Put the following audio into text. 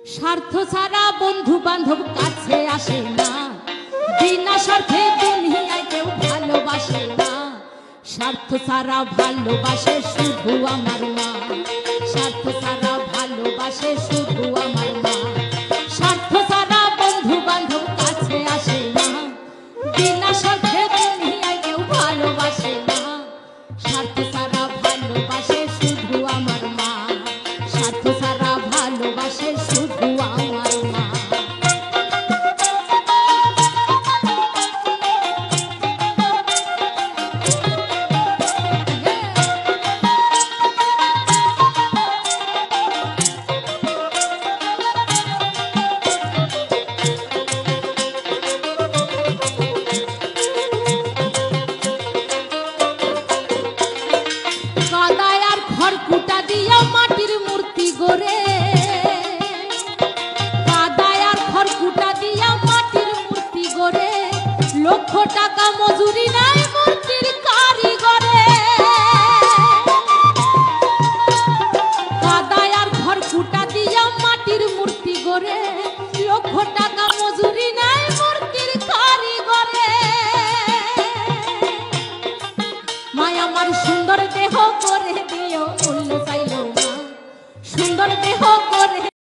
স্বার্থ ছাড়া বন্ধু বান্ধব কাছে আসে না, বিনা স্বার্থে দুনিয়ায় কেউ ভালোবাসে না। স্বার্থ ছাড়া ভালোবাসে শুধু আমার মা, স্বার্থ ছাড়া ভালোবাসে শুধু আমার মা। স্বার্থ ছাড়া বন্ধু বান্ধব কাছে আসে না, বিনা স্বার্থে দুনিয়ায় কেউ ভালোবাসে না। স্বার্থ ছাড়া ভালোবাসে শুধু আমার মা, স্বার্থ ছাড়া ভালোবাসে শুধু আমার মা। খড়কুটা দিয়া মাটির মূর্তি গড়ে, কাদায়ার খড়কুটা দিয়া মাটির মূর্তি গড়ে, লক্ষ টাকা মজুরি নাই মূর্তির কারিগরে। কাদায়ার খড়কুটা দিয়া মাটির মূর্তি গড়ে,